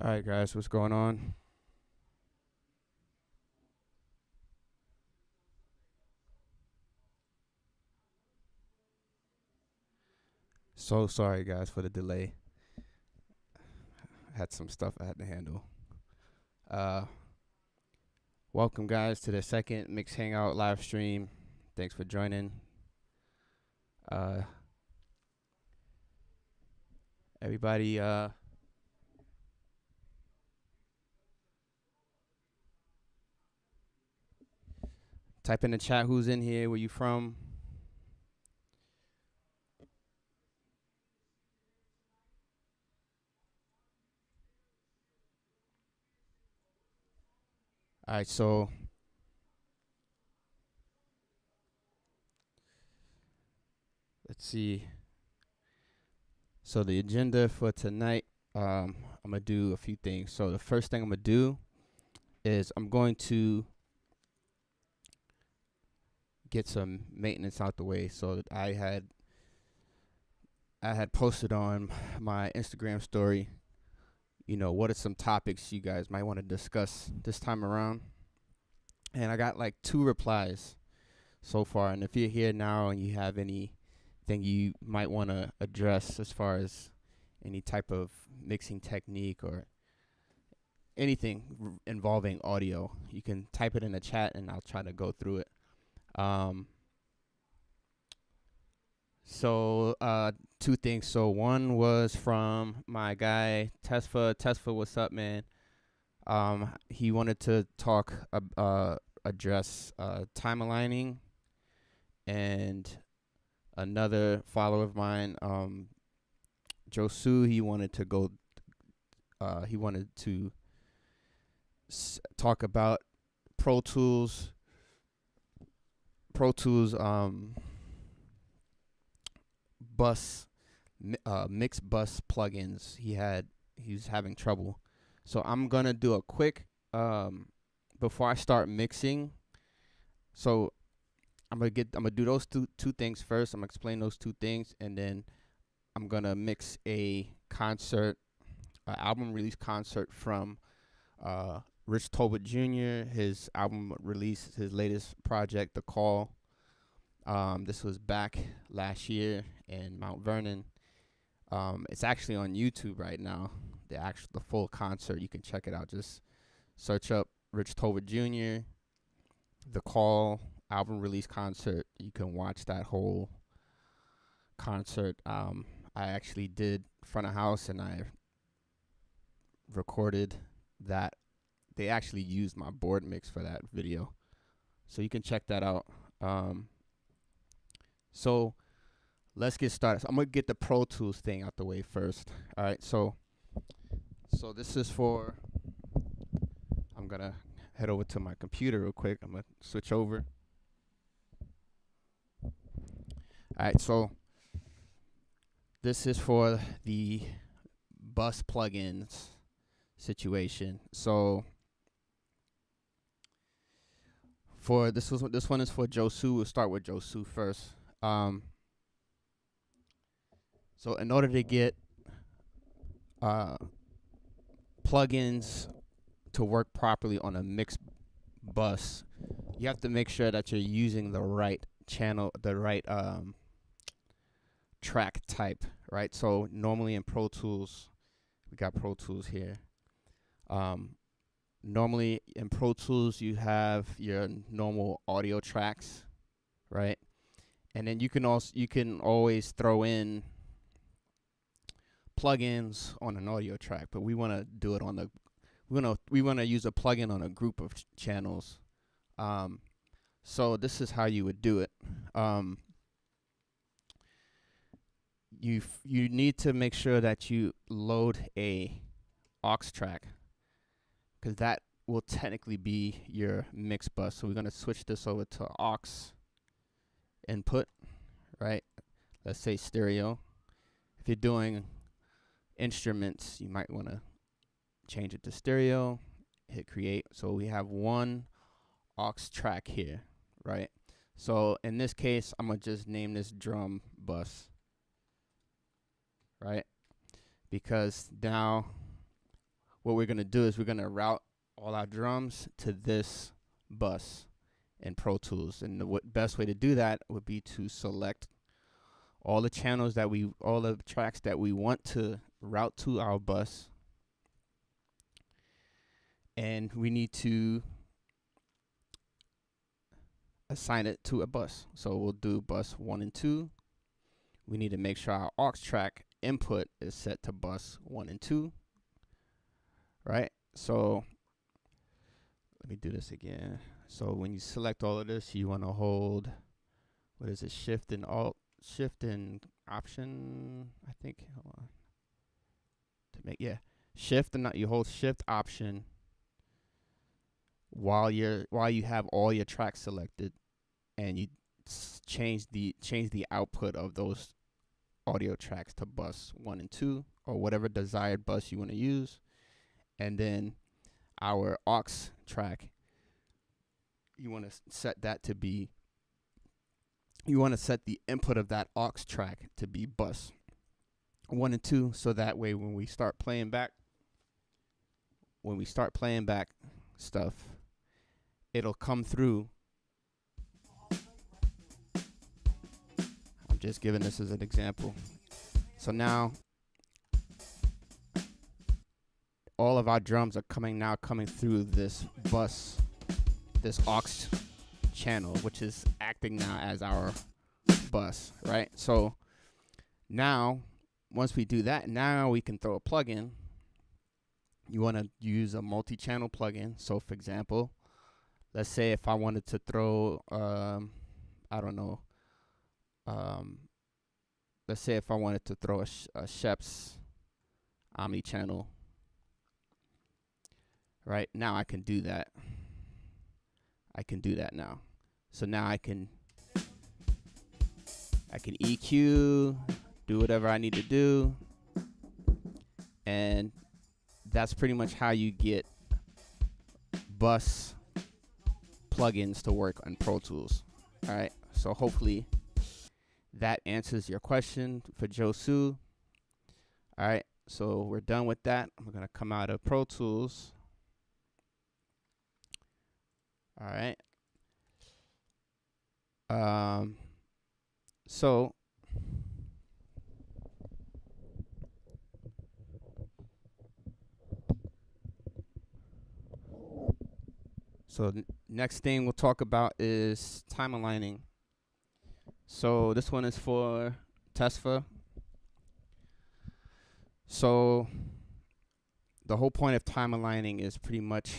All right, guys, what's going on? So sorry, guys, for the delay. I had some stuff I had to handle. Uh, Welcome, guys, to the second Mix Hangout live stream. Thanks for joining. Uh, Everybody, type in the chat who's in here, where you from. All right, so let's see. So the agenda for tonight, I'm gonna do a few things. So the first thing I'm gonna do is I'm going to get some maintenance out the way. So that I had posted on my Instagram story, what are some topics you guys might want to discuss this time around? And I got like 2 replies so far. And if you're here now and you have anything you might want to address as far as any type of mixing technique or anything involving audio, you can type it in the chat and I'll try to go through it. Um, So, 2 things. So one was from my guy Tesfa. Tesfa, what's up, man? He wanted to address time aligning, and another follower of mine, Josu, he wanted to talk about Pro Tools, Pro Tools, bus mix bus plugins. He's having trouble. So I'm gonna do a quick before I start mixing. So I'm gonna do those two things first. I'm gonna explain those 2 things, and then I'm gonna mix a album release concert from Rich Tolbert Jr. His album release, his latest project, The Call. This was back last year in Mount Vernon. It's actually on YouTube right now. The full concert, you can check it out. Just search up Rich Tolbert Jr. The Call album release concert. You can watch that whole concert. I actually did front of house and I recorded that. They actually used my board mix for that video, so you can check that out. So let's get started. So I'm gonna get the Pro Tools thing out the way first. All right. So this is for. I'm gonna head over to my computer real quick. I'm gonna switch over. All right. So this is for the bus plugins situation. So for this one is for Josu. We'll start with Josu first. So in order to get plugins to work properly on a mixed bus, you have to make sure that you're using the right channel, the right track type, right? So normally in Pro Tools, we got Pro Tools here. Normally in Pro Tools, you have your normal audio tracks, right? And then you can always throw in plugins on an audio track, but we want to do it on the we want to use a plugin on a group of channels. So this is how you would do it. You need to make sure that you load a aux track, because that will technically be your mix bus. So we're going to switch this over to aux input, right? Let's say stereo. If you're doing instruments, you might want to change it to stereo, hit create. So we have one aux track here, right? So in this case, I'm going to just name this drum bus, right? Because now what we're gonna do is we're gonna route all our drums to this bus in Pro Tools. And the best way to do that would be to select all the channels all the tracks that we want to route to our bus, and we need to assign it to a bus. So we'll do bus 1 and 2. We need to make sure our aux track input is set to bus 1 and 2, right? So let me do this again. So when you select all of this, you want to hold, what is it, shift and option, I think. Hold on. Shift and you hold shift option while you have all your tracks selected, and you change the output of those audio tracks to bus 1 and 2, or whatever desired bus you want to use. And then our aux track, you want to set the input of that aux track to be bus 1 and 2, so that way when we start playing back stuff, it'll come through. I'm just giving this as an example. So now all of our drums are coming through this bus, this aux channel, which is acting now as our bus, right? So now, once we do that, now we can throw a plugin. You want to use a multi-channel plugin. So for example, let's say if I wanted to throw, let's say if I wanted to throw a Shep's omni-channel, right? Now I can do that. Now. So now I can EQ, do whatever I need to do, and that's pretty much how you get bus plugins to work on Pro Tools. All right, so hopefully that answers your question for Josu. All right, so we're done with that. I'm gonna come out of Pro Tools. All right. So next thing we'll talk about is time aligning. So this one is for Tesfa. So the whole point of time aligning is pretty much,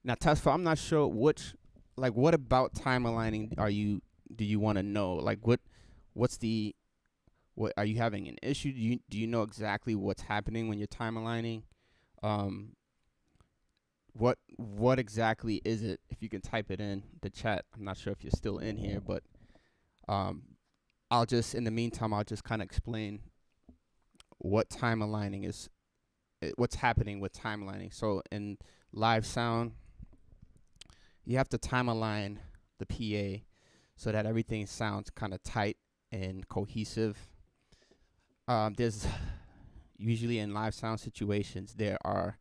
now Tesfa, I'm not sure what about time aligning do you want to know? Like what are you having an issue? Do you know exactly what's happening when you're time aligning? What exactly is it? If you can type it in the chat. I'm not sure if you're still in here, but in the meantime, I'll just kind of explain what time aligning is, what's happening with time aligning. So in live sound, you have to time align the PA so that everything sounds kind of tight and cohesive. There's usually in live sound situations, there are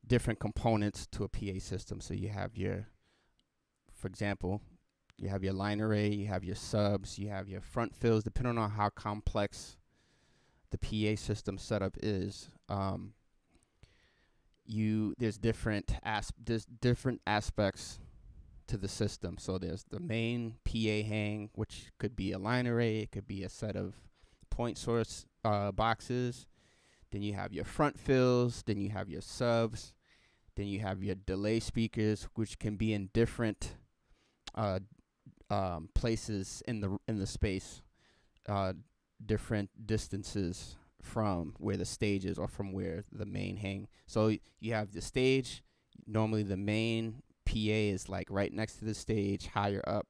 different components to a PA system. So you have for example, you have your line array, you have your subs, you have your front fills, depending on how complex the PA system setup is. There's different aspects to the system. So there's the main PA hang, which could be a line array, it could be a set of point source boxes. Then you have your front fills, then you have your subs, then you have your delay speakers, which can be in different places in the space, different distances from where the stage is or from where the main hang. So you have the stage. Normally the main PA is like right next to the stage, higher up.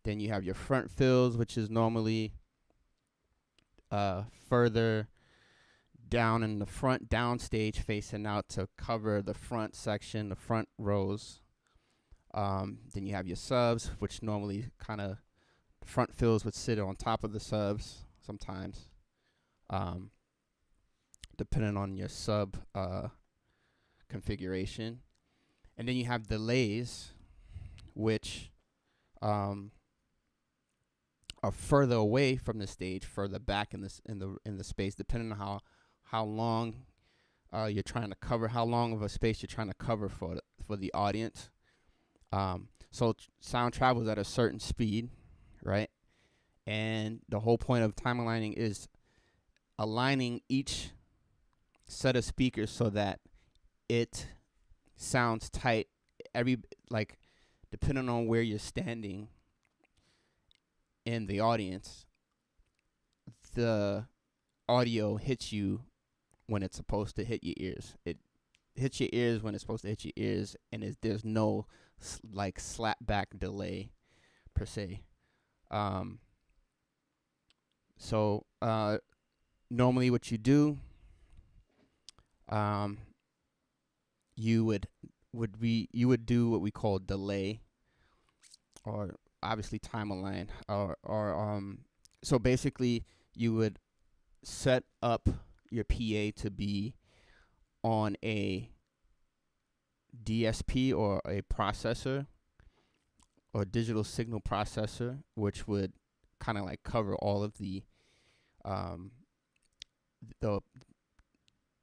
Then you have your front fills, which is normally further down in the front downstage, facing out to cover the front section, the front rows. Then you have your subs, which normally kind of front fills would sit on top of the subs sometimes. depending on your sub configuration. And then you have delays, which are further away from the stage, further back in this in the space, depending on how long you're trying to cover, how long of a space you're trying to cover for the audience. So sound travels at a certain speed, right? And the whole point of time aligning is aligning each set of speakers so that it sounds tight. Like depending on where you're standing in the audience, the audio hits you when it's supposed to hit your ears. It hits your ears when it's supposed to hit your ears, and there's no like slap back delay per se. So normally what you do, you would do what we call delay, or obviously time align, or so basically you would set up your PA to be on a DSP or a processor or digital signal processor, which would kind of like cover all of the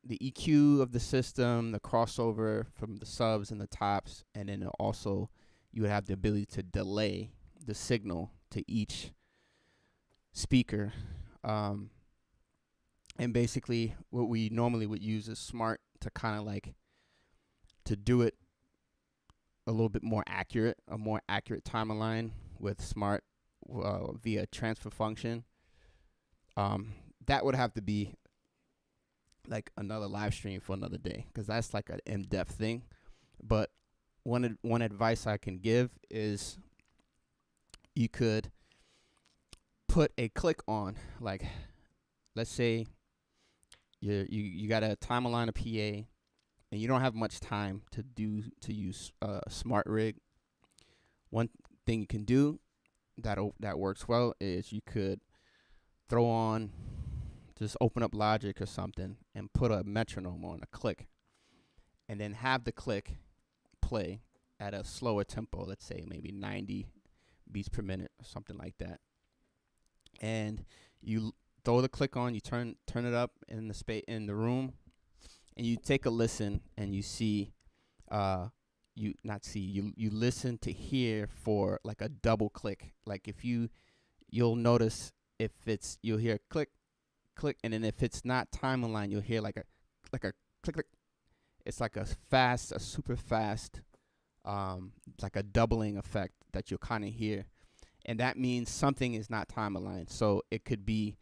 EQ of the system, the crossover from the subs and the tops, and then also you would have the ability to delay the signal to each speaker. And basically what we normally would use is Smart to kind of like to do it a little bit more accurate, a more accurate time align with Smart via transfer function. That would have to be like another live stream for another day, because that's like an in-depth thing. But one advice I can give is you could put a click on, like let's say you got a time align a PA and you don't have much time to use Smart Rig. One thing you can do that works well is you could throw on, just open up Logic or something and put a metronome on a click, and then have the click play at a slower tempo, let's say maybe 90 beats per minute or something like that. And you throw the click on, you turn it up in the room, and you take a listen, and you see you listen to hear for like a double click. Like if you'll notice if you'll hear click click, and then if it's not time align, you'll hear like a click click. It's like a super fast like a doubling effect that you'll kind of hear, and that means something is not time aligned. So it could be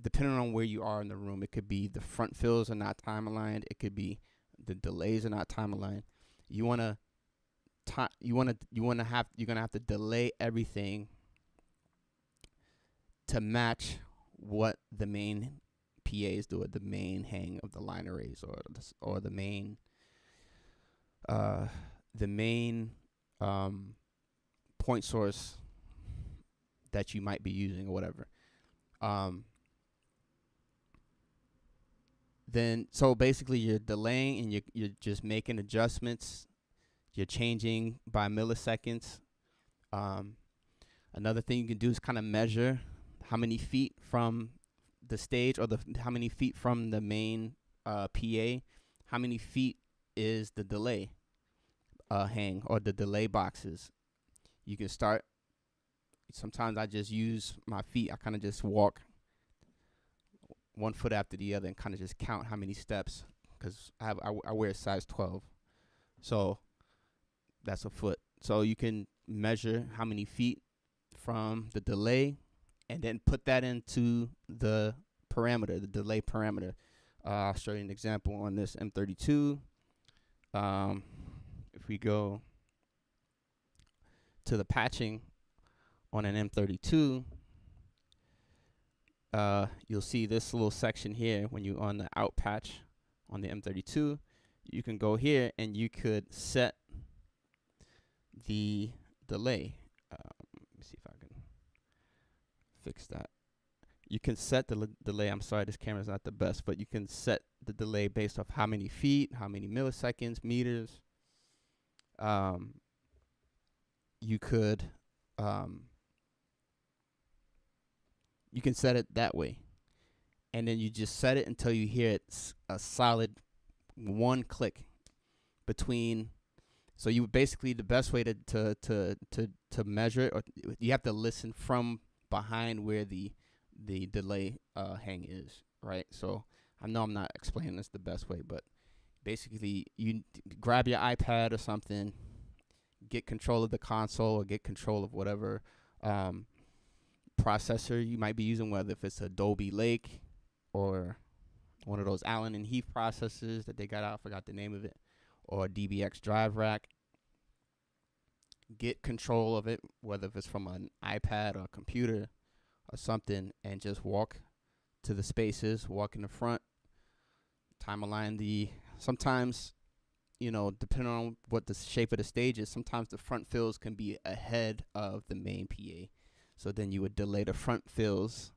depending on where you are in the room, it could be the front fills are not time aligned, it could be the delays are not time aligned. You're gonna have to delay everything to match what the main PAs do, the main hang of the line arrays, or the main point source that you might be using or whatever. Then so basically you're delaying, and you're just making adjustments. You're changing by milliseconds. Another thing you can do is kind of measure how many feet from the stage, or how many feet from the main PA, how many feet is the delay hang, or the delay boxes. You can start. Sometimes I just use my feet. I kind of just walk one foot after the other and kind of just count how many steps, because I wear a size 12, so that's a foot. So you can measure how many feet from the delay, and then put that into the delay parameter. I'll show you an example on this M32. If we go to the patching on an M32, you'll see this little section here. When you on the out patch on the M32, you can go here and you could set the delay. Let me see if I can fix that. You can set the delay. I'm sorry, this camera's not the best, but you can set the delay based off how many feet, how many milliseconds, meters. Um, you could um, you can set it that way, and then you just set it until you hear it a solid one click between. So you basically, the best way to measure it, or you have to listen from behind where the delay hang is, right? So I know I'm not explaining this the best way, but basically you grab your iPad or something, get control of the console or get control of whatever processor you might be using, whether if it's Adobe Lake or one of those Allen and Heath processors that they got out, I forgot the name of it, or DBX Drive Rack. Get control of it, whether if it's from an iPad or a computer or something, and just walk to the spaces, walk in the front, time align sometimes, depending on what the shape of the stage is, sometimes the front fills can be ahead of the main PA. So then you would delay the front fills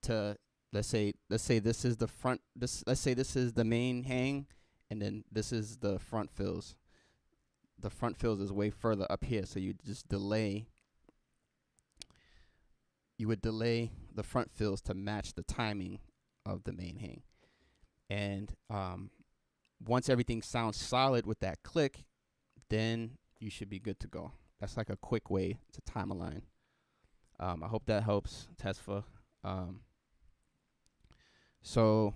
to, let's say this is the front, let's say this is the main hang, and then this is the front fills. The front fills is way further up here, so you would delay the front fills to match the timing of the main hang. And once everything sounds solid with that click, then you should be good to go. That's like a quick way to time align. I hope that helps, Tesfa. So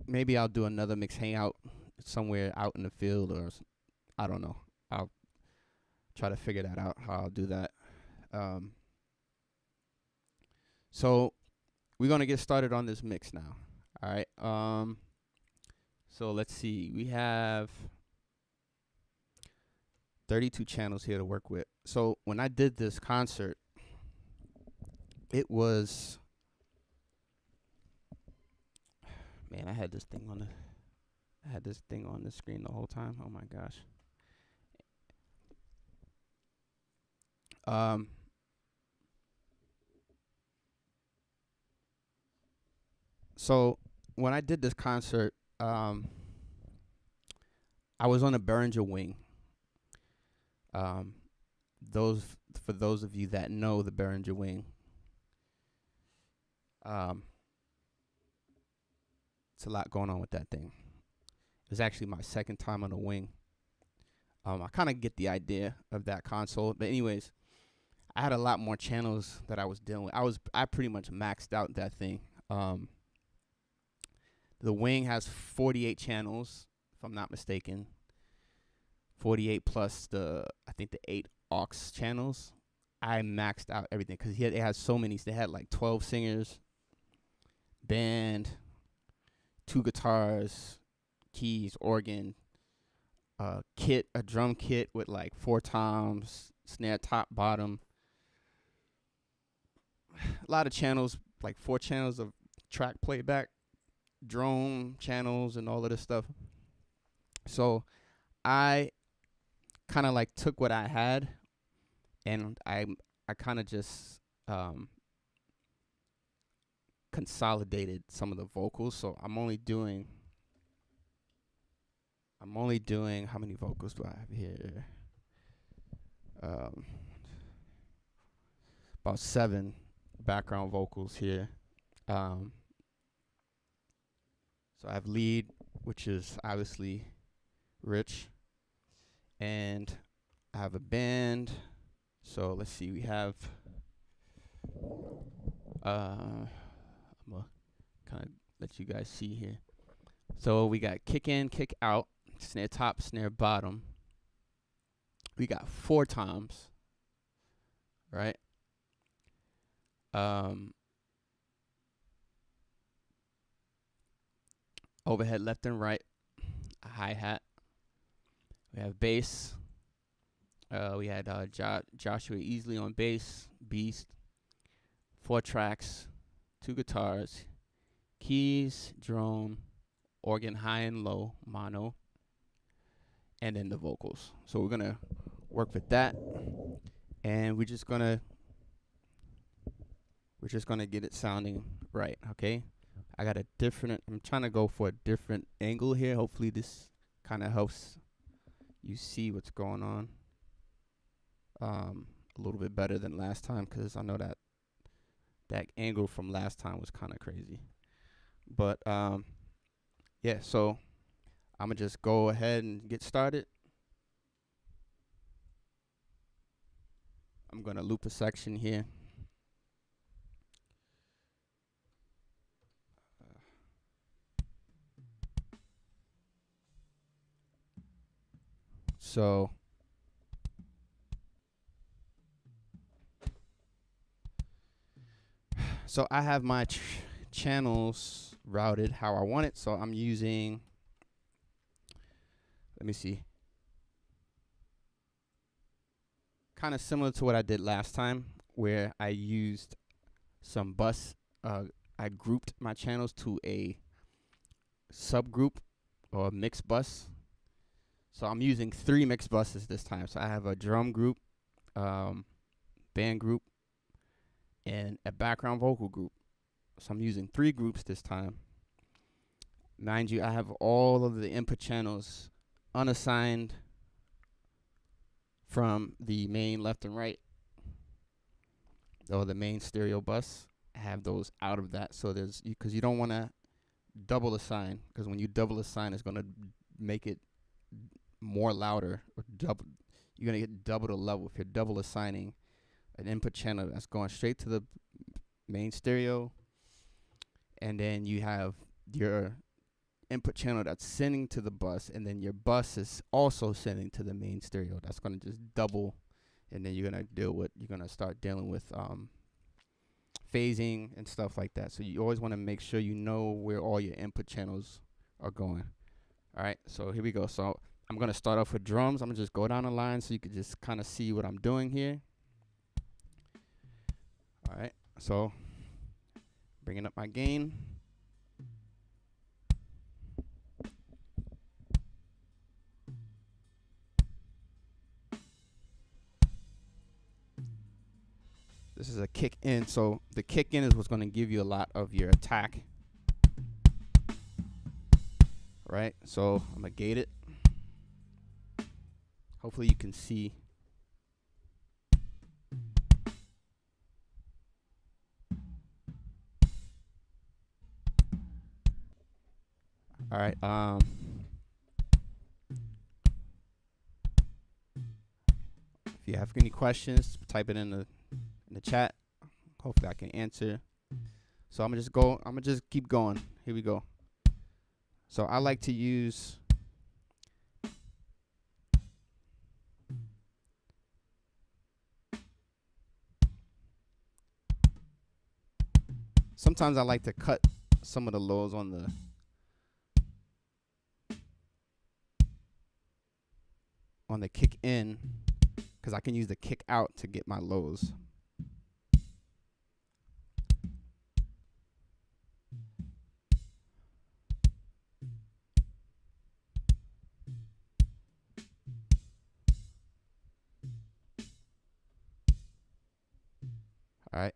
maybe I'll do another mix hangout somewhere out in the field, or I don't know. I'll try to figure that out, how I'll do that. So we're going to get started on this mix now. All right. So let's see. We have 32 channels here to work with. So when I did this concert, it was, man, I had this thing on the screen the whole time. Oh my gosh. So when I did this concert, I was on a Behringer wing. For those of you that know the Behringer wing, it's a lot going on with that thing. It was actually my second time on a wing. I kind of get the idea of that console, but anyways, I had a lot more channels that I was dealing with. I pretty much maxed out that thing. The wing has 48 channels, if I'm not mistaken. 48 plus I think the 8 aux channels. I maxed out everything because it has so many. They had like 12 singers, band, 2 guitars, keys, organ, a drum kit with like 4 toms, snare top, bottom. A lot of channels, like 4 channels of track playback, drone channels, and all of this stuff. So I kind of like took what I had, and I kind of just consolidated some of the vocals. So I'm only doing how many vocals do I have here? About 7 background vocals here. So I have lead, which is obviously Rich, and I have a band. So let's see, we have I'm gonna kind of let you guys see here. So we got kick in, kick out, snare top, snare bottom. We got 4 toms, right? Overhead left and right, a hi-hat. We have bass. We had Joshua Easley on bass, Beast. 4 tracks, 2 guitars, keys, drone, organ high and low, mono, and then the vocals. So we're going to work with that, and we're just going to We're just gonna get it sounding right, okay? I got a different, I'm trying to go for a different angle here. Hopefully this kind of helps you see what's going on a little bit better than last time, because I know that that angle from last time was kind of crazy. But yeah, so I'm gonna just go ahead and get started. I'm gonna loop a section here. So I have my channels routed how I want it. So I'm using, let me see, kind of similar to what I did last time, where I used some bus. I grouped my channels to a subgroup or mixed bus. So I'm using 3 mixed buses this time. So I have a drum group, band group, and a background vocal group. So I'm using 3 groups this time. Mind you, I have all of the input channels unassigned from the main left and right, or the main stereo bus. I have those out of that. So there's, because you don't want to double assign, because when you double assign, it's going to make it more louder, or double. You're going to get double the level if you're double assigning an input channel that's going straight to the main stereo, and then you have your input channel that's sending to the bus, and then your bus is also sending to the main stereo. That's going to just double, and then you're going to start dealing with phasing and stuff like that. So you always want to make sure you know where all your input channels are going. All right, so here we go. So I'm going to start off with drums. I'm going to just go down the line so you can just kind of see what I'm doing here. All right, so bringing up my gain. This is a kick in, so the kick in is what's going to give you a lot of your attack. Right, so I'm going to gate it. Hopefully you can see. All right, if you have any questions, type it in the chat. Hopefully I can answer. So I'm gonna just keep going. Here we go. So I like to use sometimes I like to cut some of the lows on the kick in, because I can use the kick out to get my lows. All right.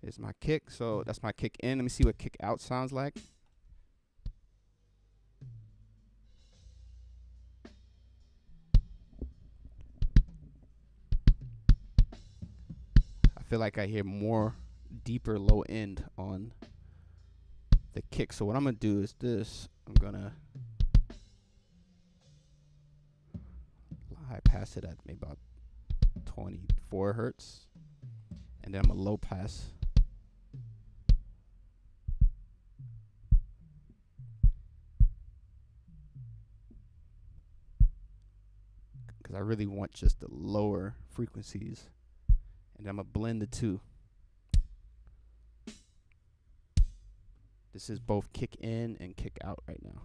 Here's my kick. So that's my kick in. Let me see what kick out sounds like. I feel like I hear more deeper low end on the kick. So what I'm going to do is this. I'm going to high pass it at maybe about 24 hertz. And then I'm going to low pass. Because I really want just the lower frequencies. And I'm going to blend the two. This is both kick in and kick out right now.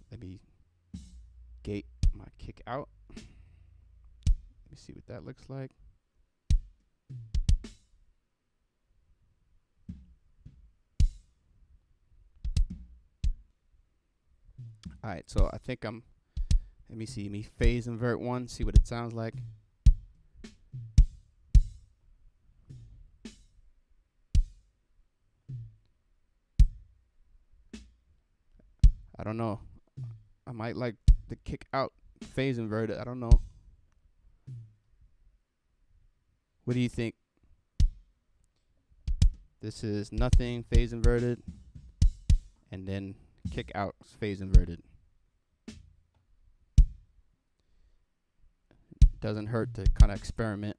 Let me gate my kick out. Let me see what that looks like. All right, so I think I'm Let me see. Let me phase invert one. See what it sounds like. I don't know. I might like the kick out phase inverted. I don't know. What do you think? This is nothing phase inverted, and then kick out phase inverted. Doesn't hurt to kind of experiment.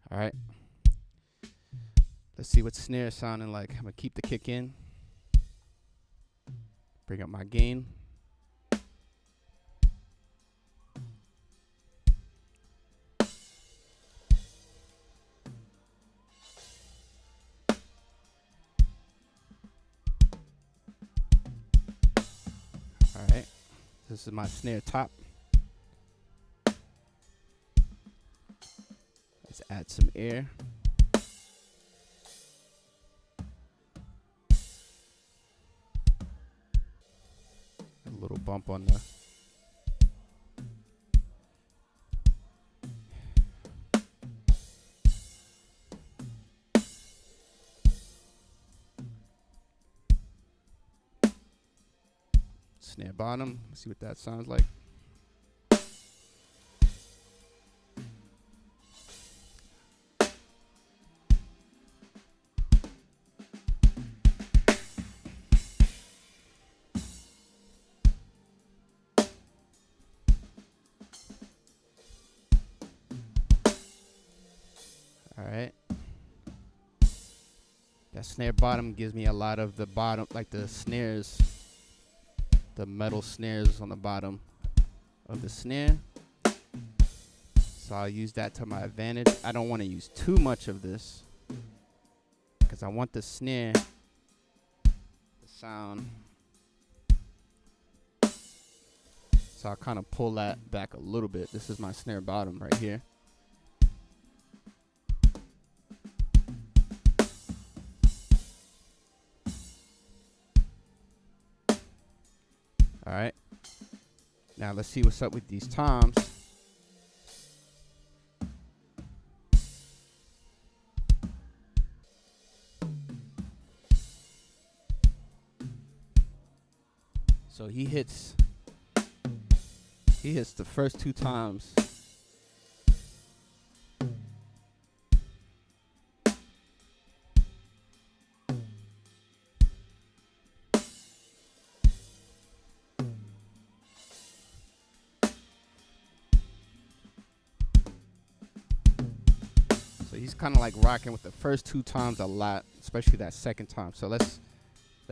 All right. Let's see what snare is sounding like. I'm gonna keep the kick in. Bring up my gain. All right. This is my snare top. Let's add some air. A little bump on the snare bottom. Let's see what that sounds like. All right. That snare bottom gives me a lot of the bottom, like the snares, the metal snares on the bottom of the snare. So I'll use that to my advantage. I don't want to use too much of this because I want the snare to sound. So I'll kind of pull that back a little bit. This is my snare bottom right here. All right. Now let's see what's up with these toms. So he hits the first two toms. So he's kind of like rocking with the first two toms a lot, especially that second tom. So let's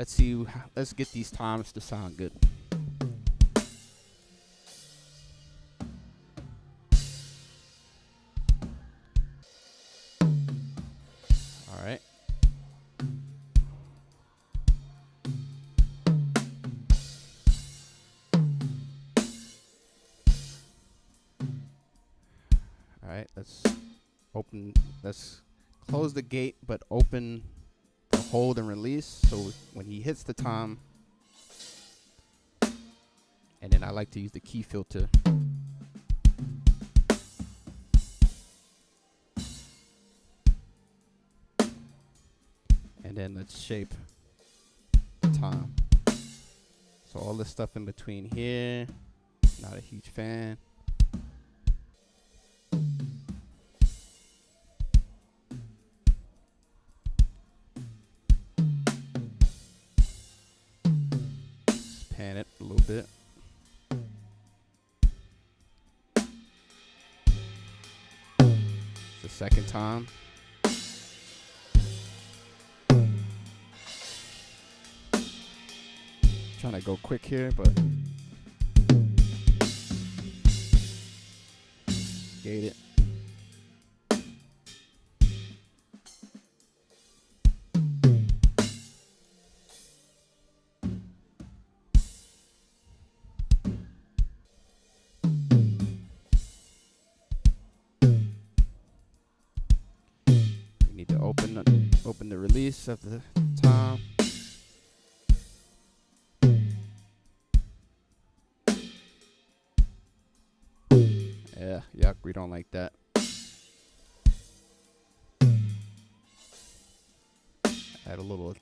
see. Let's get these toms to sound good. All right. All right. Let's close the gate, but open the hold and release. So when he hits the tom, and then I like to use the key filter. And then let's shape the tom. So all this stuff in between here, not a huge fan. Just pan it a little bit. It's the second tom. Trying to go quick here, but gate it. open the release of the tom. Yeah, yuck, we don't like that. Add a little.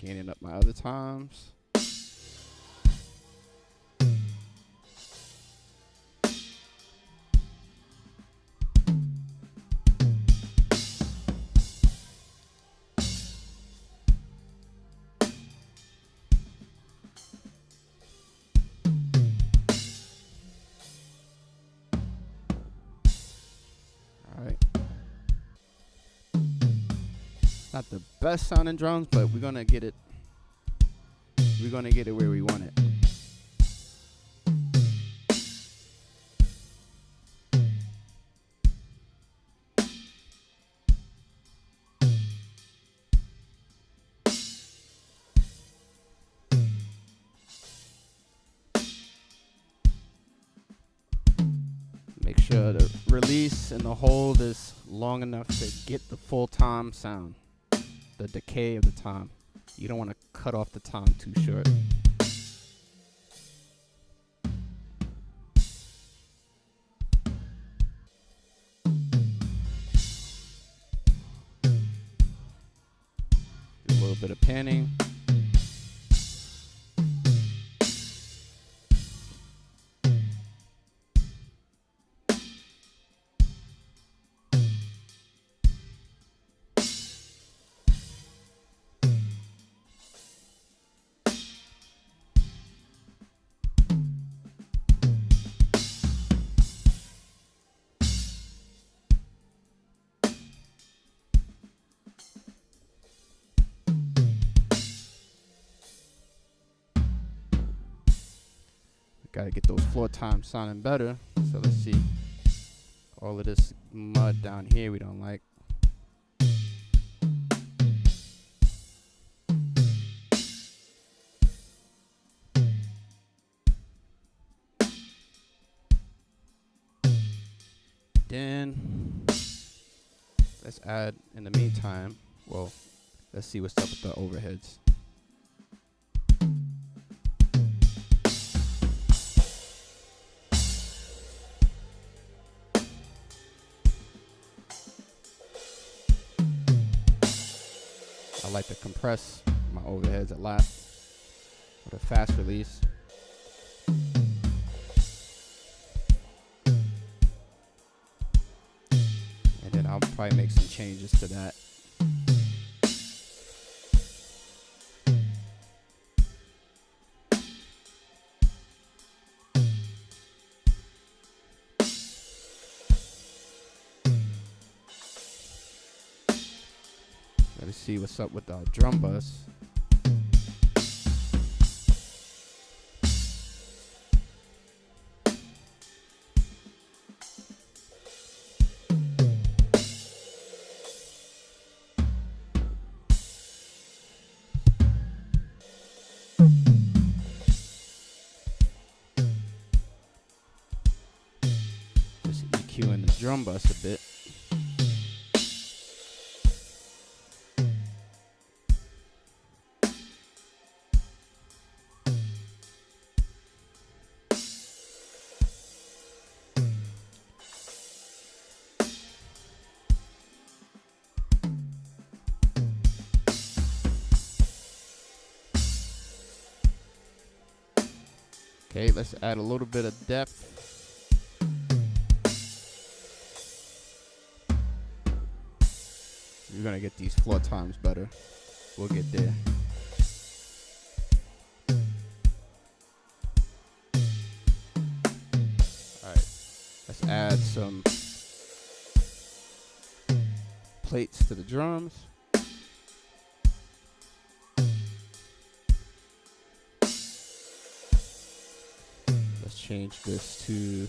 Gaining up my other toms. Not the best sounding drums, but we're gonna get it. We're gonna get it where we want it. Make sure the release and the hold is long enough to get the full tom sound, the decay of the tom. You don't want to cut off the tom too short. Do a little bit of panning. Gotta get those floor toms sounding better. So let's see. All of this mud down here we don't like. Then let's add, in the meantime, well, let's see what's up with the overheads. I like to compress my overheads a lot with a fast release. And then I'll probably make some changes to that. Let's see what's up with our drum bus. Just EQing the drum bus a bit. Okay, let's add a little bit of depth. We're gonna get these floor toms better. We'll get there. Alright, let's add some plates to the drums. Let's change this to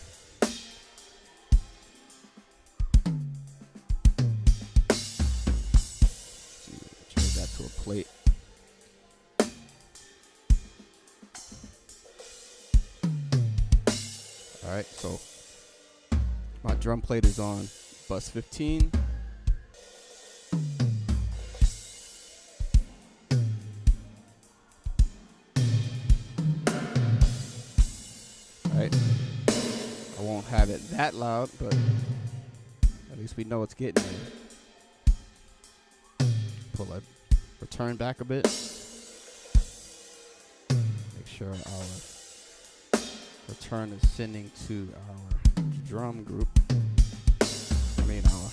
change that to a plate. Alright, so my drum plate is on bus 15. Alright, I won't have it that loud, but at least we know it's getting there. Pull that return back a bit. Make sure our return is sending to our drum group. I mean our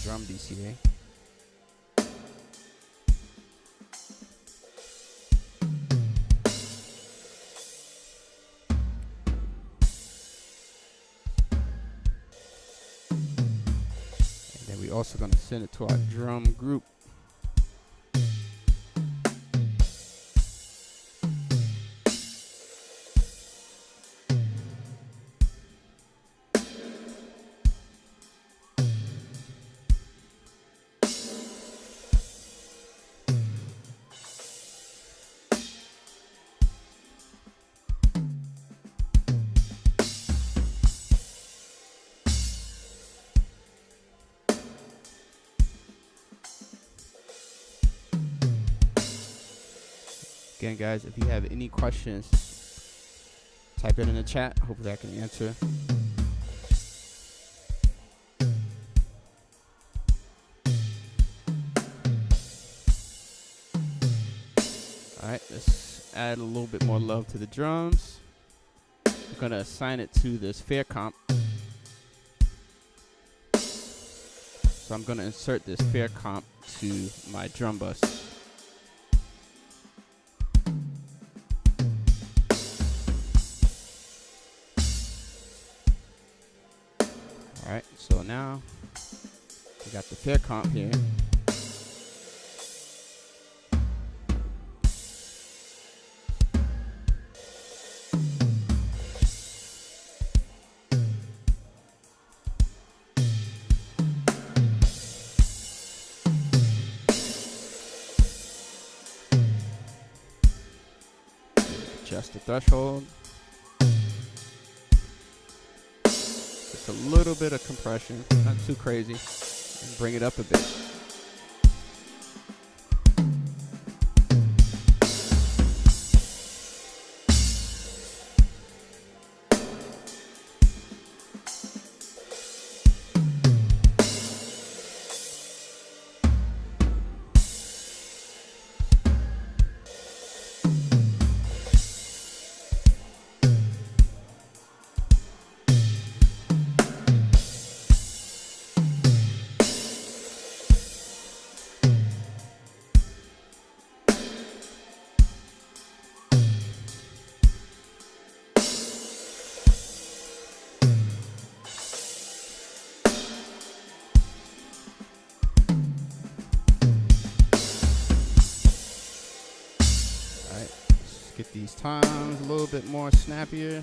drum DCA. And then we're also going to send it to our drum group. Again, guys, if you have any questions, type it in the chat. Hopefully I can answer. Alright, let's add a little bit more love to the drums. I'm going to assign it to this fair comp. So I'm going to insert this fair comp to my drum bus. Alright, so now we got the fair comp here. Adjust the threshold. Just a little bit of compression, not too crazy, and bring it up a bit. Get these times a little bit more snappier.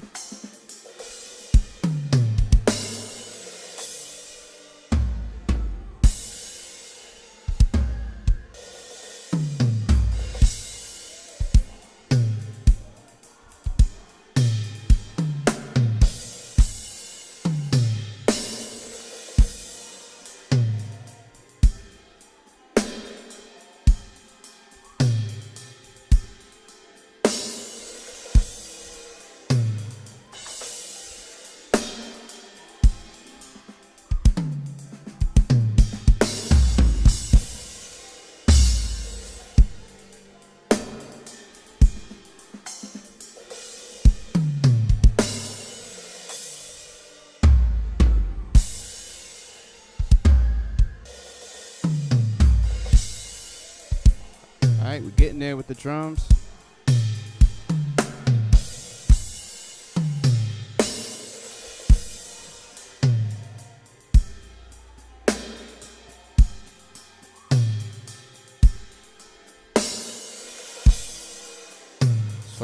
Alright, we're getting there with the drums.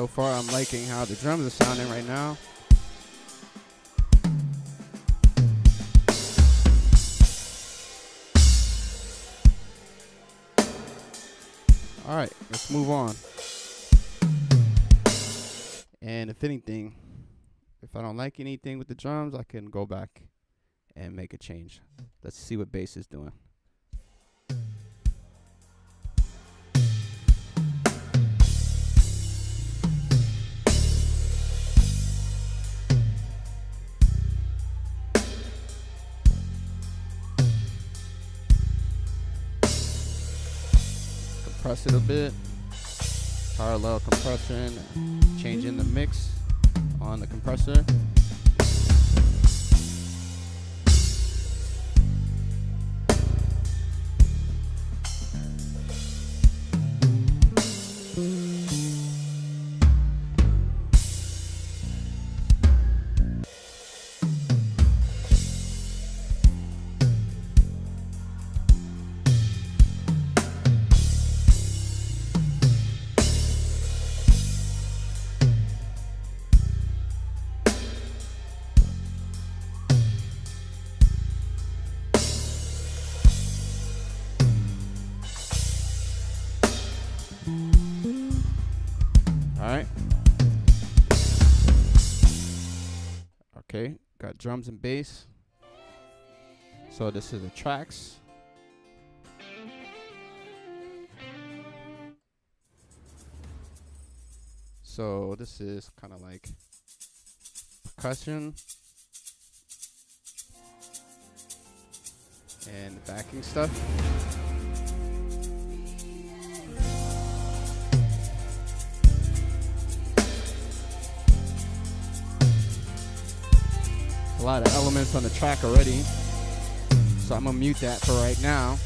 So far, I'm liking how the drums are sounding right now. All right, let's move on. And if anything, if I don't like anything with the drums, I can go back and make a change. Let's see what bass is doing. Compress it a bit. Parallel compression. Changing the mix on the compressor. Alright. Okay, got drums and bass. So this is the tracks. So this is kind of like percussion and backing stuff. A lot of elements on the track already, so I'm gonna mute that for right now.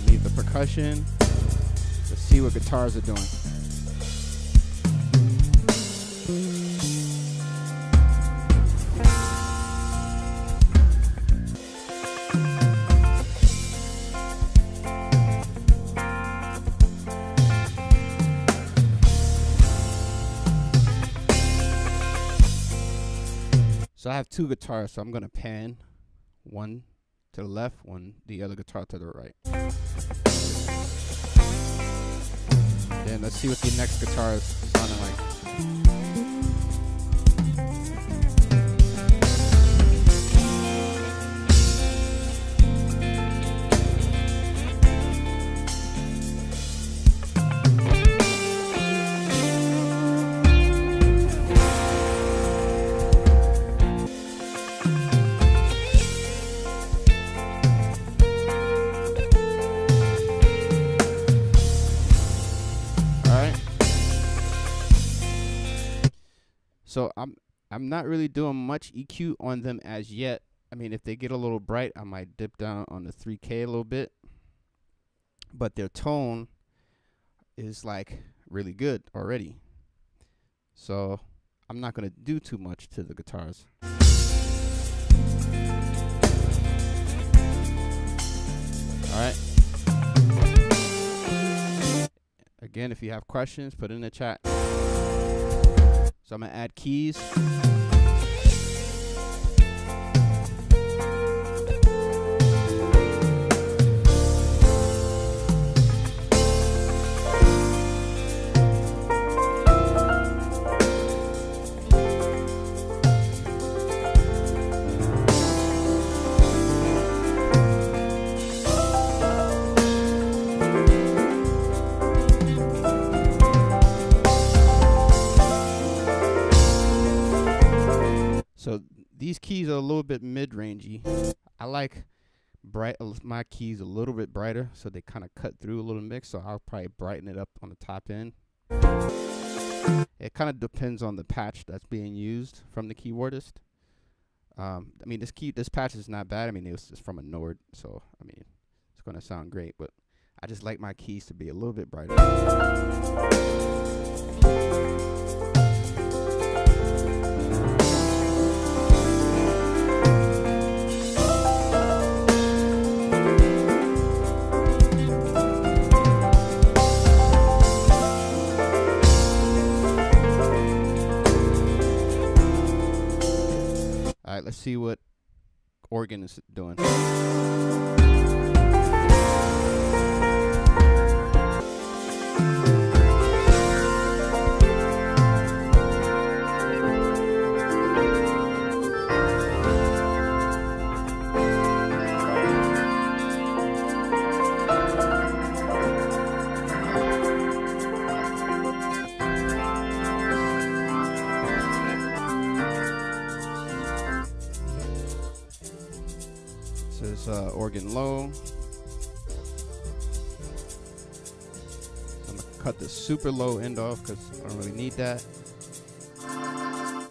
Leave the percussion. Let's see what guitars are doing. So I have two guitars, so I'm gonna pan one to the left, the other guitar to the right. Then let's see what the next guitar is sounding like. So I'm not really doing much EQ on them as yet. I mean, if they get a little bright, I might dip down on the 3K a little bit. But their tone is like really good already. So I'm not going to do too much to the guitars. All right. Again, if you have questions, put it in the chat. So I'm going to add keys. So these keys are a little bit mid-rangey. I like my keys a little bit brighter, so they kind of cut through a little mix. So I'll probably brighten it up on the top end. It kind of depends on the patch that's being used from the keyboardist. I mean, this patch is not bad. I mean, it's from a Nord, so I mean, it's gonna sound great. But I just like my keys to be a little bit brighter. Let's see what organ is doing. This is organ low. I'm gonna cut the super low end off because I don't really need that.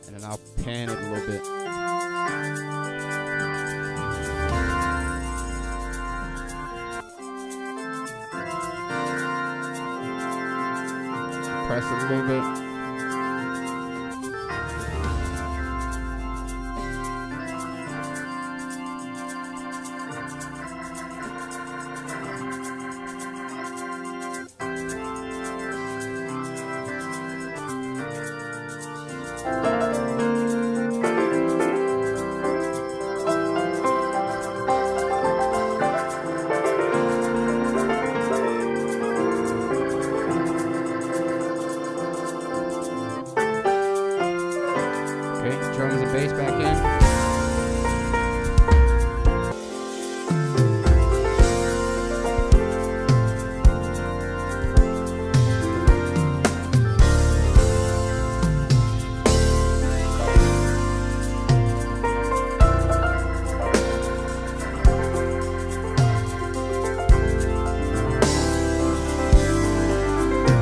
And then I'll pan it a little bit. Press it a little bit. Drums and bass back in.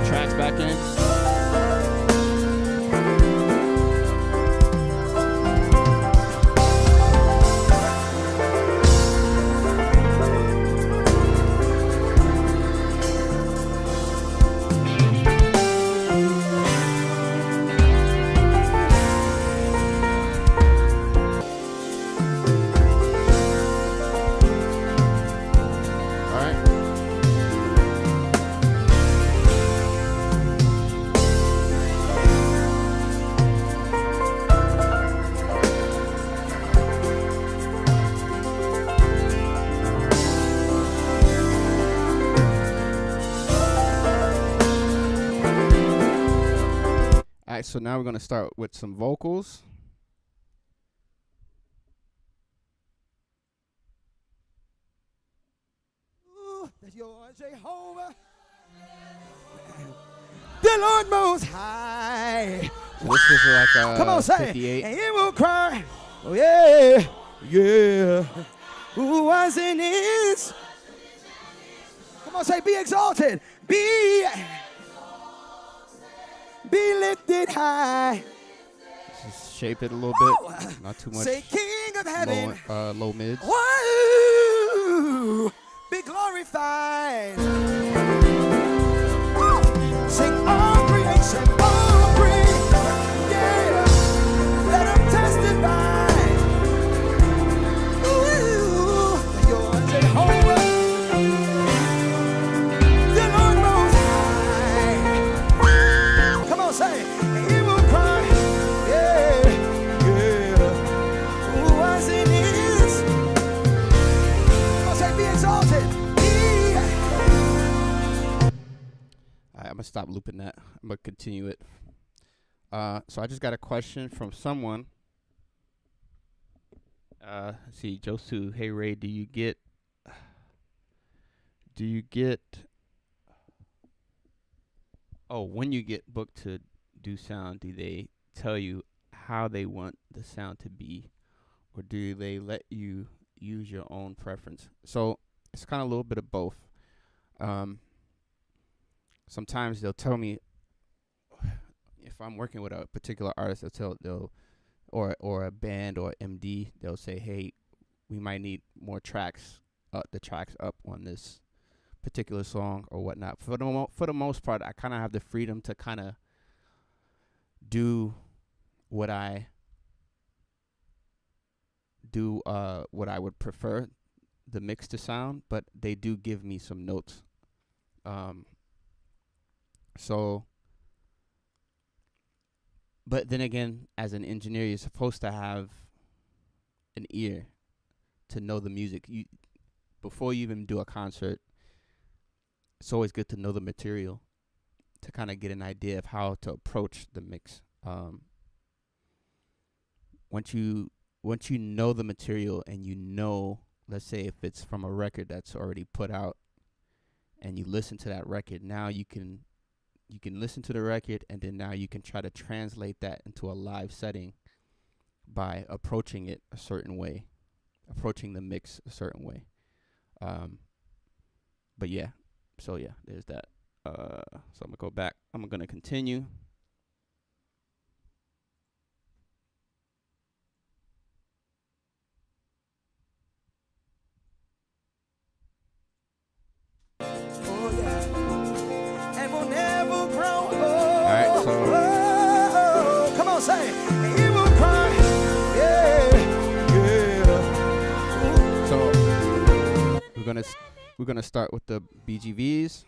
Tracks back in. Alright, so now we're going to start with some vocals. Ooh, that's your Jehovah. The Lord Most High. So this is like Come on, say 58. And it will cry. Oh, yeah, yeah. Who was in his? Come on, say, be exalted. Be lifted high. Just shape it a little bit. Not too much. Say, King of heaven. Low mids. Whoa, be glorified. Sing all creation, all creation. Yeah, let them testify. Ooh, you're Jehovah. The Lord Most High. Come on, say it. He will cry. Yeah, yeah. Who was in his? Come on, say, be exalted. I'm going to stop looping that. I'm going to continue it. So I just got a question from someone. Let's see, Josu, hey Ray, do you get when you get booked to do sound, do they tell you how they want the sound to be, or do they let you use your own preference? So it's kind of a little bit of both. Sometimes they'll tell me, if I'm working with a particular artist, or a band or MD, they'll say, hey, we might need more tracks, the tracks up on this particular song or whatnot. For the most part, I kind of have the freedom to kind of do what I would prefer the mix to sound, but they do give me some notes. So, but then again, as an engineer, you're supposed to have an ear to know the music. You before you even do a concert, it's always good to know the material to kind of get an idea of how to approach the mix. Once you know the material and you know, let's say if it's from a record that's already put out, and you listen to that record, now you can listen to the record, and then now you can try to translate that into a live setting by approaching it a certain way, approaching the mix a certain way. But yeah, so yeah, there's that. So I'm gonna go back. I'm gonna continue. Oh, yeah. And we'll never grow old. All right, so Oh, come on, say it. It will cry. Yeah, yeah. so we're gonna start with the BGVs.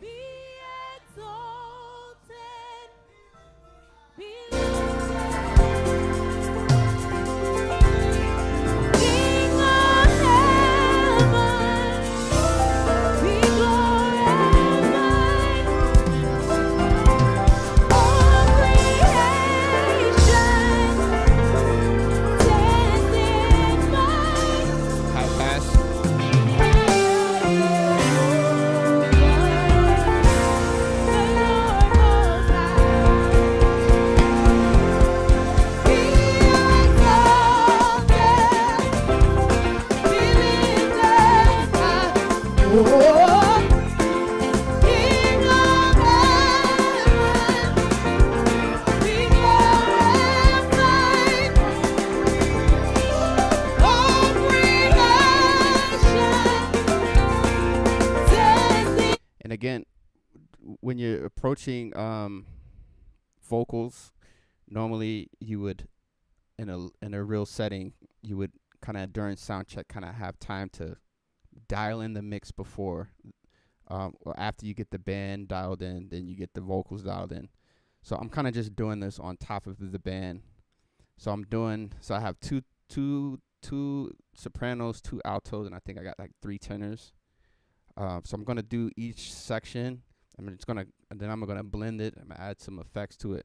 High pass. And again, when you're approaching vocals, normally you would in a real setting, you would kind of during sound check kind of have time to dial in the mix before or after you get the band dialed in, then you get the vocals dialed in. So I'm kind of just doing this on top of the band. So I have two sopranos, two altos, and I think I got like 3 tenors. So I'm gonna do each section. And then I'm gonna blend it. I'm gonna add some effects to it.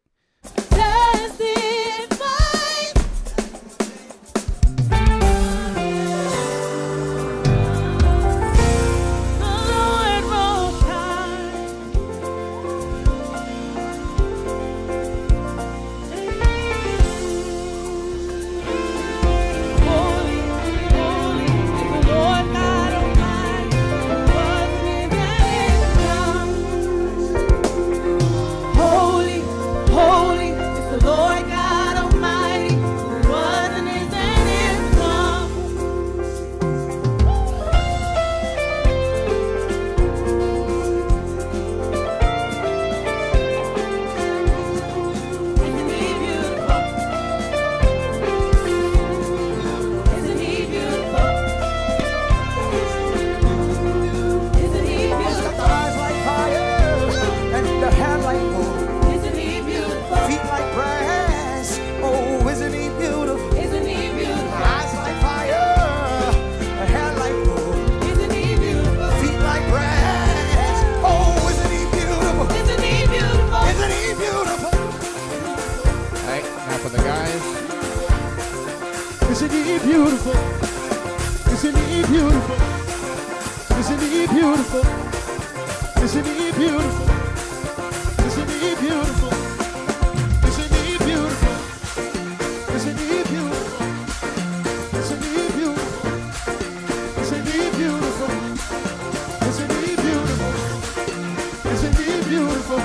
Isn't he beautiful? Isn't he beautiful? Isn't he beautiful? Isn't he beautiful? Isn't he beautiful? Isn't he beautiful? Isn't he beautiful? Isn't he beautiful? Isn't he beautiful? Isn't he beautiful? Isn't he beautiful?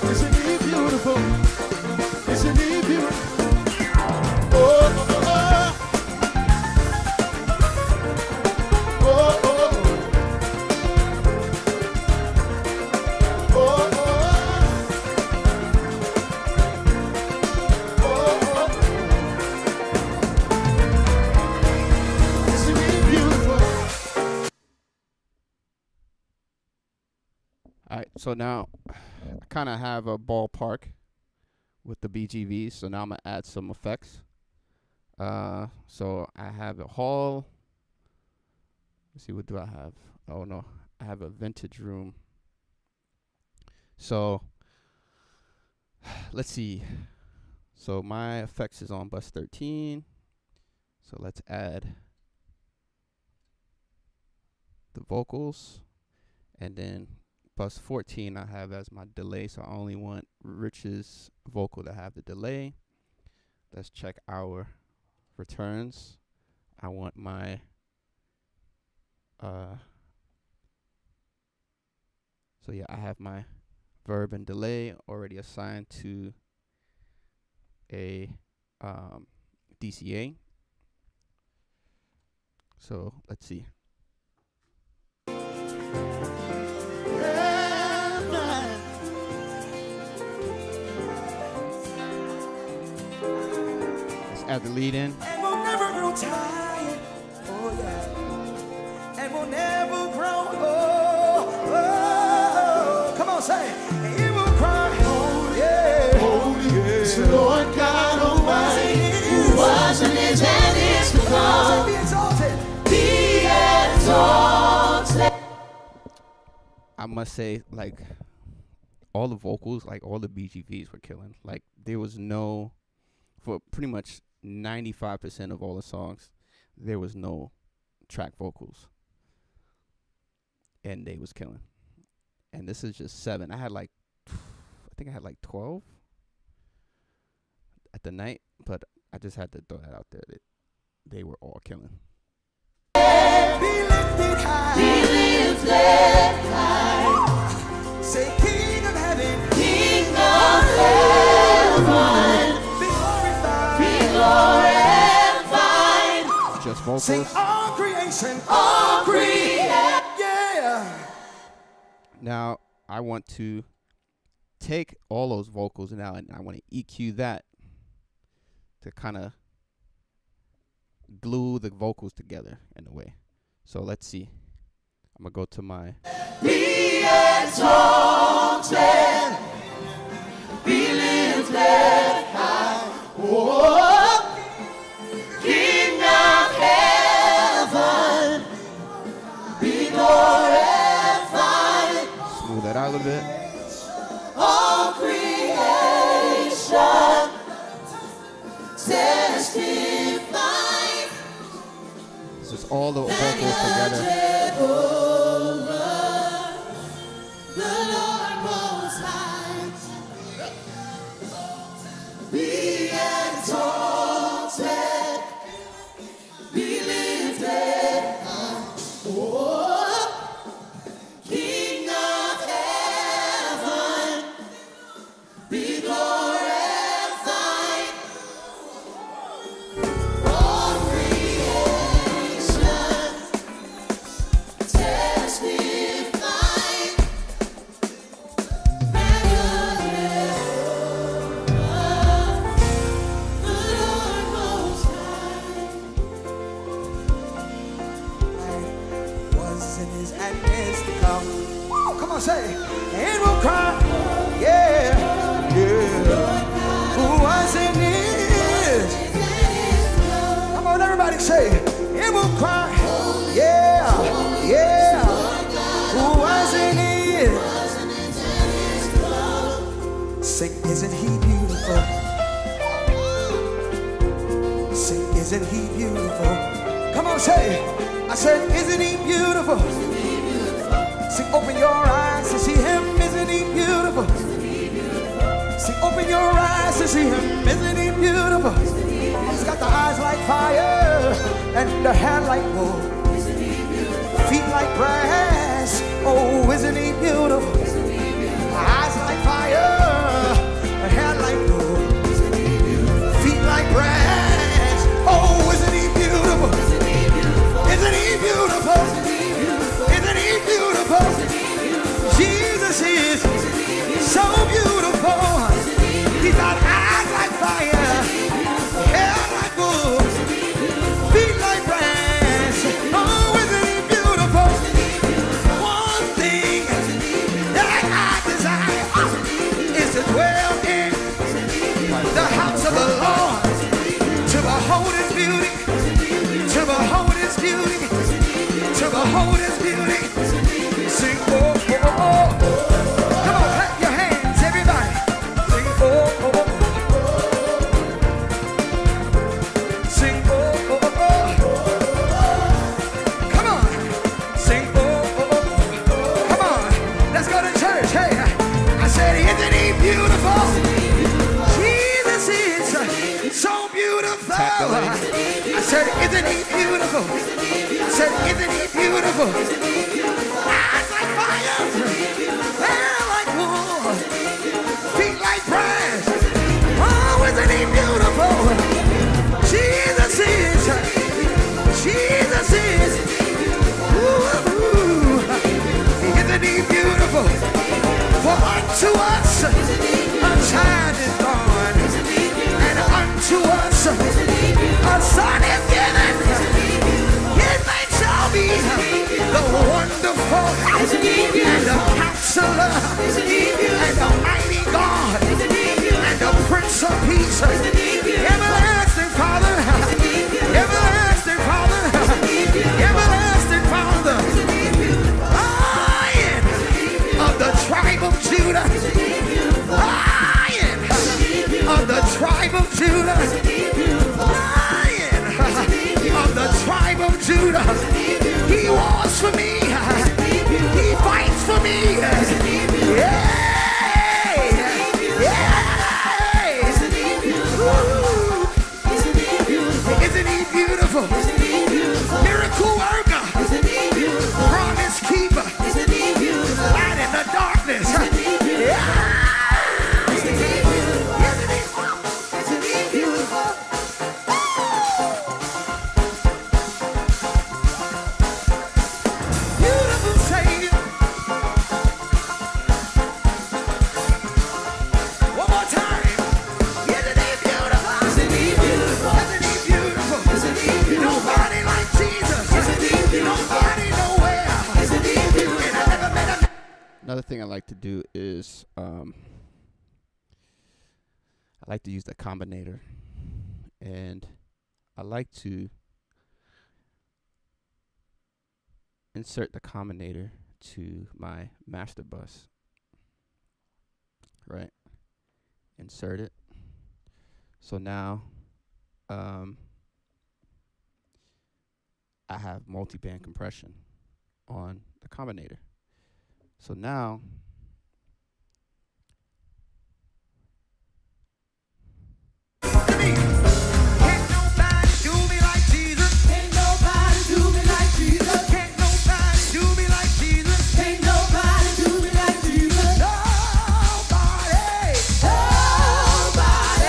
Isn't he beautiful? Isn't he beautiful? Oh. Alright, so now I kind of have a ballpark with the BGVs, so now I'm going to add some effects. So I have a hall. Let's see, what do I have? Oh no, I have a vintage room. So let's see. So my effects is on bus 13. So let's add the vocals. And then bus 14 I have as my delay. So I only want Rich's vocal to have the delay. Let's check our returns. I want my so yeah, I have my verb and delay already assigned to a DCA. So let's see. Let's add the lead in. And we'll never grow tired. Oh yeah. And we'll never grow old. Oh, come on, say it. And it will cry. Holy, yeah. Holy, yeah. Lord God Almighty, who was and is to come. Be exalted. Be exalted. I must say, like, all the vocals, like all the BGVs were killing. Like, there was no, for pretty much 95% of all the songs, there was no track vocals, and they was killing. And this is just 7. I had like, I think I had like 12 at the night, but I just had to throw that out there that they were all killing. Be lifted high. Be lifted high. Say, King of heaven. King of heaven. Be glorified. Be glorified. Just vocals. Sing all creation. All creation. Yeah. Now I want to take all those vocals now, and I want to EQ that to kind of glue the vocals together in a way. So let's see. I'm gonna go to my Be exalted, be lifted high. Oh, King of heaven, be glorified. smooth that out a little bit. All creation testify. This is all the vocals together. The Lord Most High, be exalted, be lifted high. Oh, King of heaven, be glorified. All creation testify. Come on, say, and we'll cry, yeah, yeah. Who was and is? Come on, everybody, say, and we'll cry, yeah, yeah. Who was and is? Sing, isn't he beautiful? Sing, isn't he beautiful? Come on, say, I said, isn't he beautiful? Sing, open your eyes to see him, isn't he beautiful? Sing, open your eyes to see him, isn't he beautiful? He's got the eyes like fire and the hair like gold, feet like brass. Oh, isn't he beautiful? Eyes like fire, hair like gold, feet like brass. Oh, isn't he beautiful? Isn't he beautiful? Isn't he beautiful? Jesus is so beautiful. He's got eyes like fire, hair like wool, feet like brass. Oh, isn't he beautiful? One thing that I desire is to dwell in the house of the Lord, to behold his beauty, to behold his beauty, to behold his beauty. Sing, oh, oh, oh, oh. Come on, clap your hands, everybody. Sing, oh, oh, oh. Sing, oh, oh, oh. Come on, sing, oh, oh, oh. Come on, let's go to church. Hey, I said, isn't he beautiful? Jesus is so beautiful. I said, isn't he beautiful? I said, isn't he beautiful? Eyes like fire, hair like wool, feet like brass. Oh, isn't he beautiful? Jesus is, ooh, isn't he beautiful? For unto us a child is born, and unto us a son is given. His name shall be the Wonderful, and the Counselor, and the Mighty God, and the Prince of Peace, everlasting Father, everlasting Father, everlasting Father, Lion of the tribe of Judah, Lion of the tribe of Judah, Lion of the tribe of Judah. He wars for me, he fights for me. Yeah, yeah. Ooh. Isn't he beautiful? Miracle worker, promise keeper, light in the darkness. Yeah. Another thing I like to do is I like to use the combinator, and I like to insert the combinator to my master bus. Right? Insert it. So now I have multi-band compression on the combinator. So now Can't nobody do me like Jesus. Can't nobody do me like Jesus. Can't nobody do me like Jesus. Can't nobody do me like Jesus. Nobody. Nobody.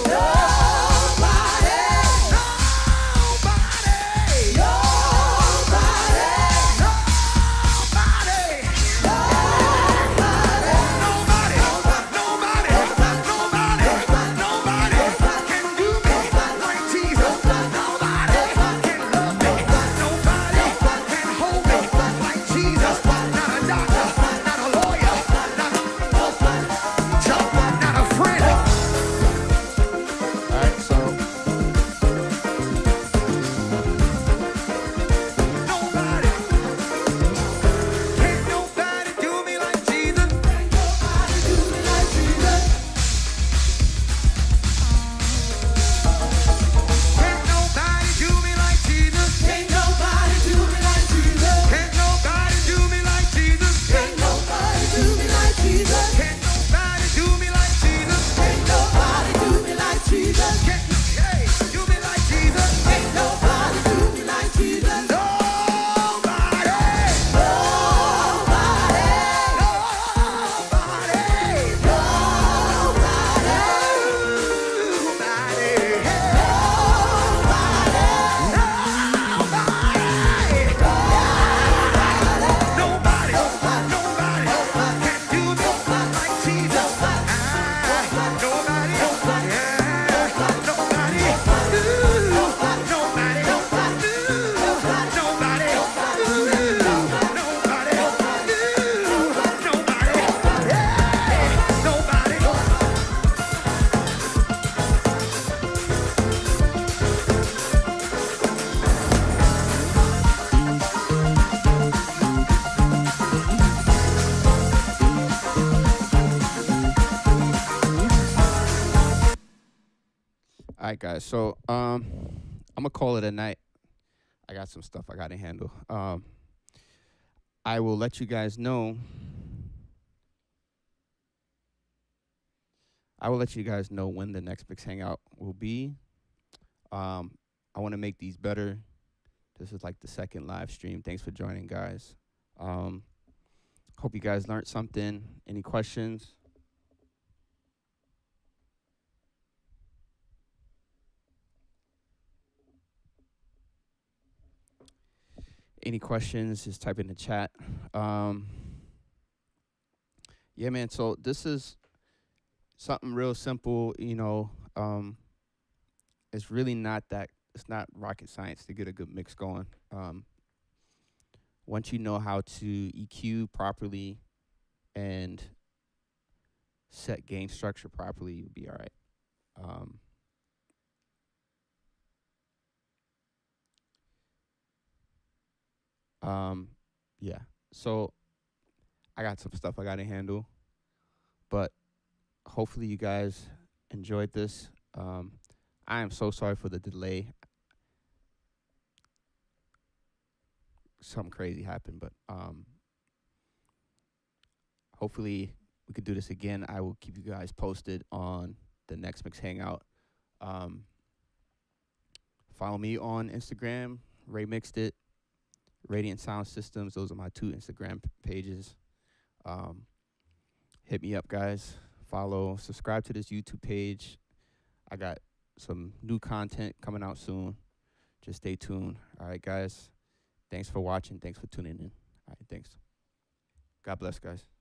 Nobody. Nobody. right, guys. So I'm gonna call it a night. I got some stuff I gotta handle. I will let you guys know. I will let you guys know when the next mix hangout will be. Um, I want to make these better. This is like the second live stream. Thanks for joining, guys. Um, Hope you guys learned something. Any questions? Any questions? Just type in the chat. Um, yeah, man. So this is something real simple. It's really not that. It's not rocket science to get a good mix going. Once you know how to EQ properly and set gain structure properly, you'll be all right. Um, yeah. So I got some stuff I got to handle, but hopefully you guys enjoyed this. I am so sorry for the delay. Something crazy happened, but hopefully we could do this again. I will keep you guys posted on the next mix hangout. Um, Follow me on Instagram. Ray Mixed It, Radiant Sound Systems. Those are my two Instagram pages. Um, Hit me up, guys. Follow, subscribe to this YouTube page. I got some new content coming out soon. Just stay tuned. All right, guys. Thanks for watching. Thanks for tuning in. All right, thanks. God bless, guys.